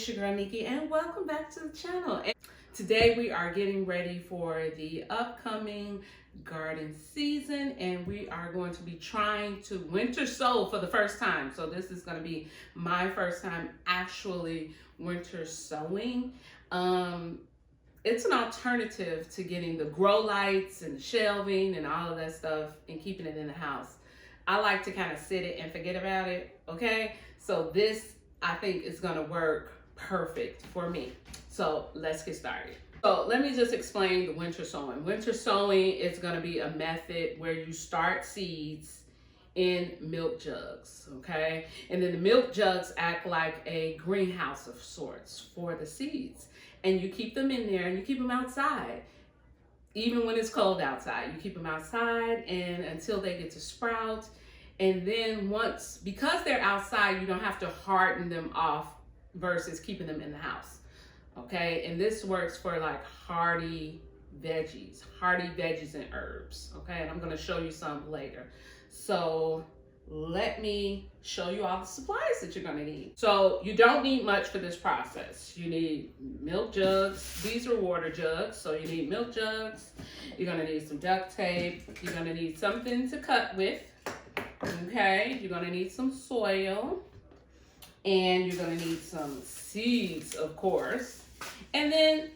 it's your girl Nikki, and welcome back to the channel. And today we are getting ready for the upcoming garden season, and we are going to be trying to winter sow for the first time. So this is going to be my first time actually winter sowing. It's an alternative to getting the grow lights and shelving and all of that stuff and keeping it in the house. I like to kind of sit it and forget about it, okay? So this, I think, is gonna work perfect for me. So let's get started. So let me just explain the winter sowing. Winter sowing is gonna be a method where you start seeds in milk jugs, okay? And then the milk jugs act like a greenhouse of sorts for the seeds. And you keep them in there and you keep them outside. Even when it's cold outside, you keep them outside and until they get to sprout. And then once, because they're outside, you don't have to harden them off versus keeping them in the house. Okay, and this works for like hardy veggies and herbs. Okay, and I'm gonna show you some later. So let me show you all the supplies that you're gonna need. So you don't need much for this process. You need milk jugs. These are water jugs, so you need milk jugs. You're gonna need some duct tape. You're gonna need something to cut with. Okay, you're gonna need some soil, and you're gonna need some seeds, of course, and then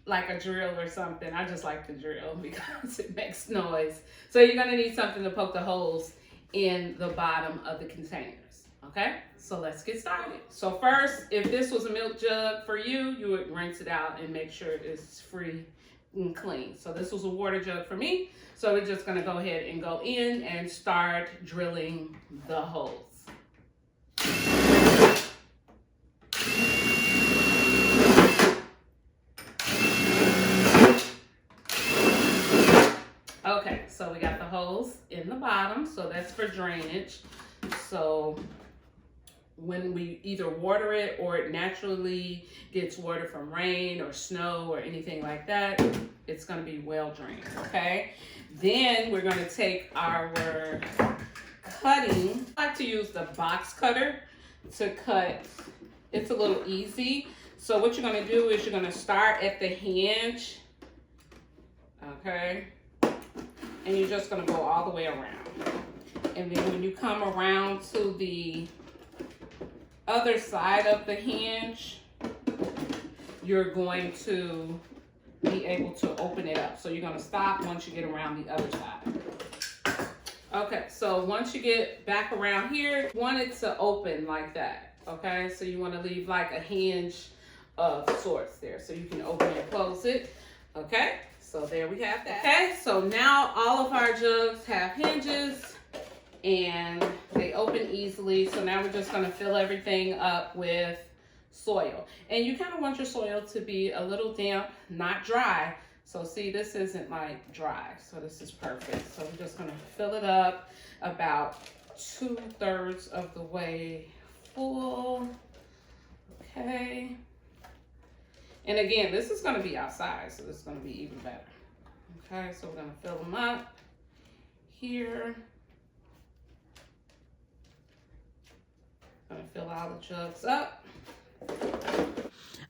like a drill or something. I just like the drill because it makes noise. So you're gonna need something to poke the holes in the bottom of the containers. Okay, so let's get started. So first, if this was a milk jug for you, you would rinse it out and make sure it's free and clean. So this was a water jug for me. So we're just gonna go ahead and go in and start drilling the holes. Okay, so we got the holes in the bottom, so that's for drainage. So when we either water it or it naturally gets water from rain or snow or anything like that, it's gonna be well drained, okay? Then we're gonna take our cutting. I like to use the box cutter to cut. It's a little easy. So what you're gonna do is you're gonna start at the hinge, okay? And you're just gonna go all the way around. And then when you come around to the other side of the hinge, you're going to be able to open it up. So you're gonna stop once you get around the other side. Okay, so once you get back around here, you want it to open like that, okay? So you wanna leave like a hinge of sorts there so you can open and close it, okay? So there we have that. Okay, so now all of our jugs have hinges and they open easily. So now we're just gonna fill everything up with soil. And you kind of want your soil to be a little damp, not dry. So see, this isn't like dry, so this is perfect. So we're just gonna fill it up about 2/3 of the way full, okay? And again, this is gonna be outside, so this is gonna be even better. Okay, so we're gonna fill them up here. Gonna fill all the jugs up.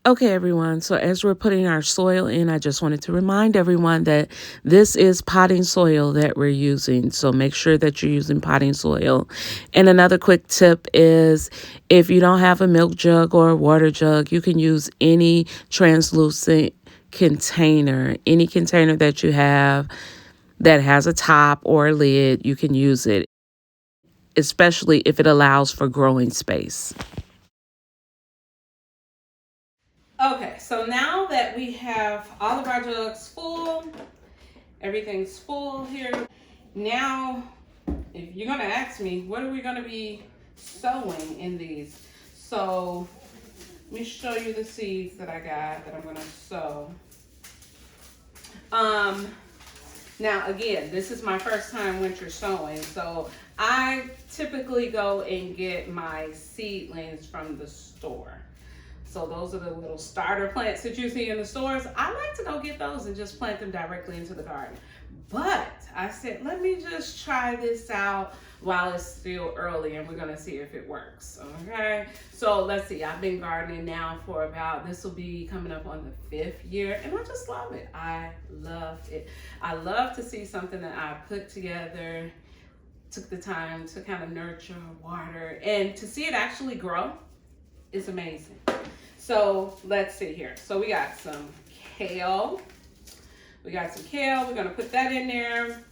Okay, everyone. So as we're putting our soil in, I just wanted to remind everyone that this is potting soil that we're using. So make sure that you're using potting soil. And another quick tip is if you don't have a milk jug or a water jug, you can use any translucent container, any container that you have that has a top or a lid, you can use it, especially if it allows for growing space. Okay, so now that we have all of our jugs full, everything's full here. Now, if you're gonna ask me, what are we gonna be sowing in these? So, let me show you the seeds that I got that I'm gonna sow. Now again, this is my first time winter sowing, so I typically go and get my seedlings from the store. So those are the little starter plants that you see in the stores. I like to go get those and just plant them directly into the garden. But I said, let me just try this out while it's still early, and we're gonna see if it works, okay? So let's see, I've been gardening now for this will be coming up on the 5th year, and I just love it. I love it. I love to see something that I put together, took the time to kind of nurture, water, and to see it actually grow is amazing. So let's see here. So we got some kale. We're gonna put that in there.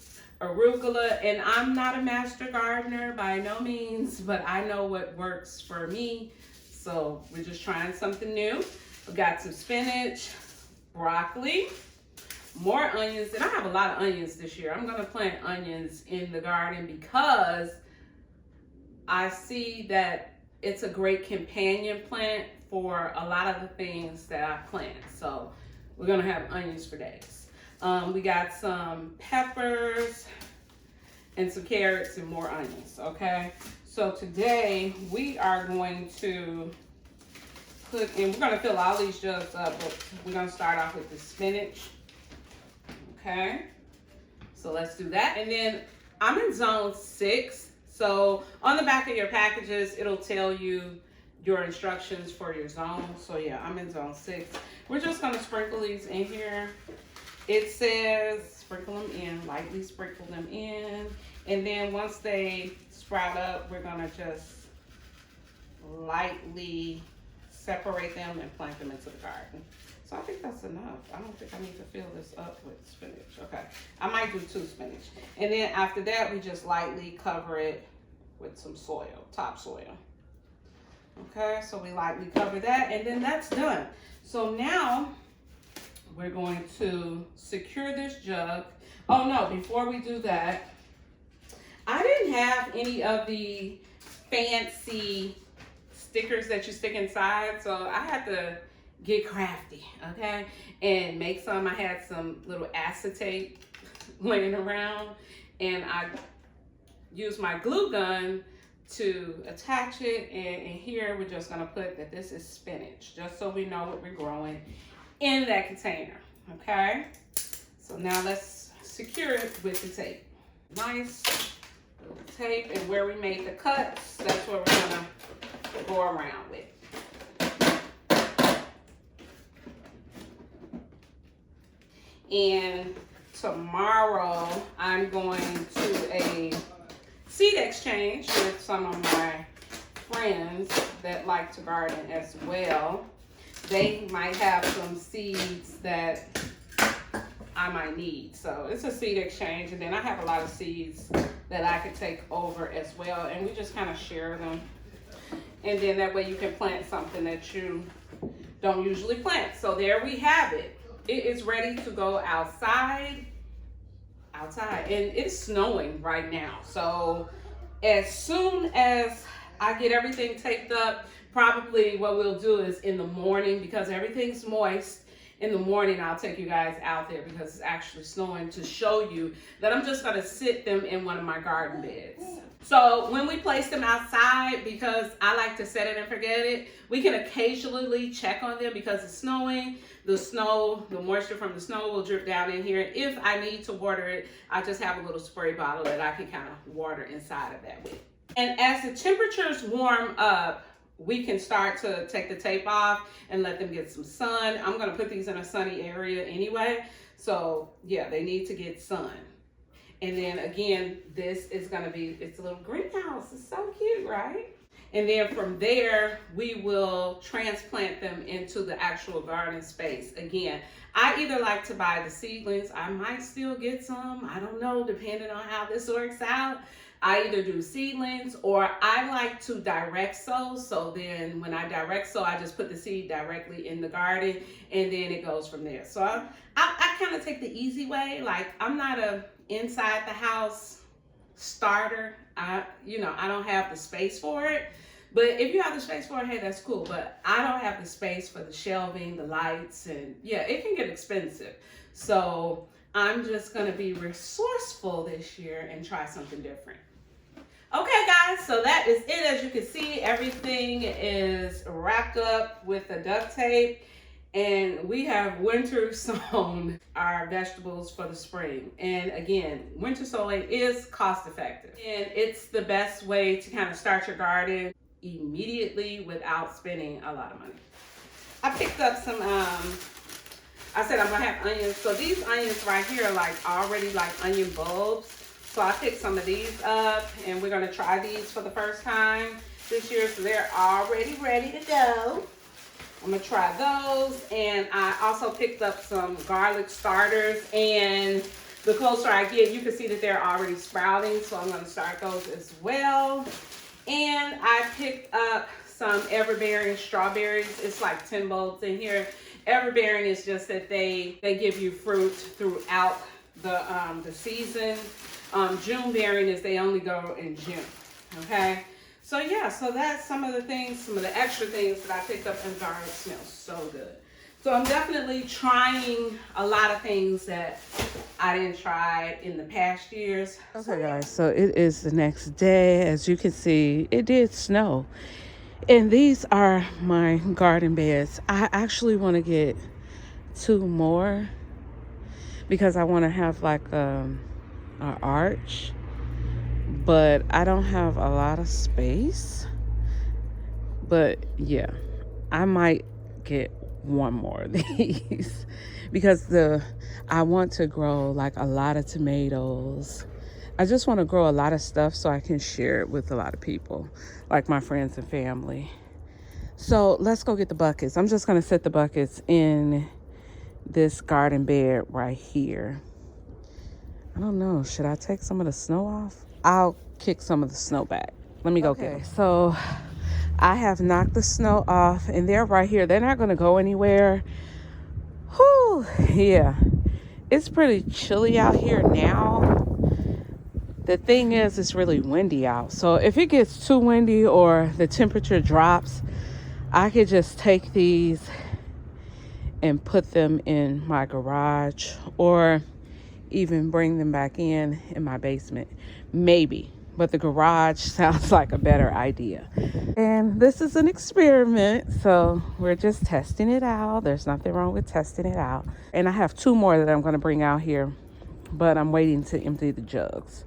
Arugula, and I'm not a master gardener by no means, but I know what works for me. So we're just trying something new. We got some spinach, broccoli, more onions, and I have a lot of onions this year. I'm gonna plant onions in the garden because I see that it's a great companion plant for a lot of the things that I plant. So we're gonna have onions for days. We got some peppers and some carrots and more onions, okay? So today we are going to we're gonna fill all these jugs up, but we're gonna start off with the spinach, okay? So let's do that. And then I'm in zone 6. So on the back of your packages, it'll tell you your instructions for your zone. So yeah, I'm in zone 6. We're just gonna sprinkle these in here. It says sprinkle them in, lightly sprinkle them in. And then once they sprout up, we're gonna just lightly separate them and plant them into the garden. So I think that's enough. I don't think I need to fill this up with spinach. Okay, I might do 2 spinach. And then after that, we just lightly cover it with some soil, topsoil. Okay, so we lightly cover that, and then that's done. So now we're going to secure this jug. Oh no, before we do that, I didn't have any of the fancy stickers that you stick inside, so I had to get crafty, okay, and make some. I had some little acetate laying around, and I used my glue gun to attach it, and here we're just gonna put that this is spinach, just so we know what we're growing in that container, okay? So now let's secure it with the tape. Nice little tape, and where we made the cuts, that's where we're gonna go around with. And tomorrow I'm going to a seed exchange with some of my friends that like to garden as well. They might have some seeds that I might need. So it's a seed exchange, and then I have a lot of seeds that I could take over as well, and we just kind of share them. And then that way you can plant something that you don't usually plant. So there we have it. It is ready to go outside, and it's snowing right now. So as soon as I get everything taped up, probably what we'll do is in the morning, because everything's moist, in the morning I'll take you guys out there because it's actually snowing, to show you that I'm just gonna sit them in one of my garden beds. So when we place them outside, because I like to set it and forget it, we can occasionally check on them because it's snowing. The moisture from the snow will drip down in here. If I need to water it, I just have a little spray bottle that I can kind of water inside of that with. And as the temperatures warm up, we can start to take the tape off and let them get some sun. I'm gonna put these in a sunny area anyway. So yeah, they need to get sun. And then again, this is gonna be, it's a little greenhouse. It's so cute, right? And then from there, we will transplant them into the actual garden space. Again, I either like to buy the seedlings. I might still get some, I don't know, depending on how this works out. I either do seedlings, or I like to direct sow. So then when I direct sow, I just put the seed directly in the garden, and then it goes from there. So I kind of take the easy way. Like, I'm not a inside the house starter. I don't have the space for it. But if you have the space for it, hey, that's cool. But I don't have the space for the shelving, the lights, and yeah, it can get expensive. So I'm just gonna be resourceful this year and try something different. Okay, guys, so that is it. As you can see, everything is wrapped up with the duct tape. And we have winter sown our vegetables for the spring. And again, winter sowing is cost effective. And it's the best way to kind of start your garden immediately without spending a lot of money. I picked up some, I said I'm gonna have onions. So these onions right here are like already like onion bulbs. So I picked some of these up and we're gonna try these for the first time this year. So they're already ready to go. I'm gonna try those. And I also picked up some garlic starters, and the closer I get, you can see that they're already sprouting. So I'm gonna start those as well. And I picked up some everbearing strawberries. It's like 10 bulbs in here. Everbearing is just that they give you fruit throughout the season. June bearing is they only go in June. Okay. So yeah, so that's some of the things, some of the extra things that I picked up, and garlic smells so good. So I'm definitely trying a lot of things that I didn't try in the past years. Okay, guys, so it is the next day. As you can see, it did snow. And these are my garden beds. I actually want to get 2 more because I want to have like an arch. But I don't have a lot of space. But yeah, I might get 1 more of these because I want to grow like a lot of tomatoes. I just want to grow a lot of stuff so I can share it with a lot of people, like my friends and family. So let's go get the buckets. I'm just going to set the buckets in this garden bed right here. I don't know. Should I take some of the snow off? I'll kick some of the snow back. Let me go get them. So I have knocked the snow off, and they're right here. They're not going to go anywhere. Whew, yeah. It's pretty chilly out here now. The thing is, it's really windy out. So if it gets too windy or the temperature drops, I could just take these and put them in my garage, or even bring them back in my basement. Maybe. But the garage sounds like a better idea. And this is an experiment, so we're just testing it out. There's nothing wrong with testing it out. And I have 2 more that I'm going to bring out here, but I'm waiting to empty the jugs.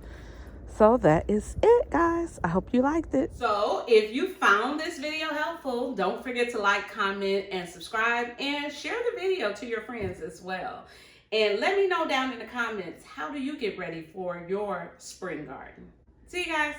So that is it, guys. I hope you liked it. So if you found this video helpful, don't forget to like, comment, and subscribe, and share the video to your friends as well. And let me know down in the comments, how do you get ready for your spring garden? See you guys.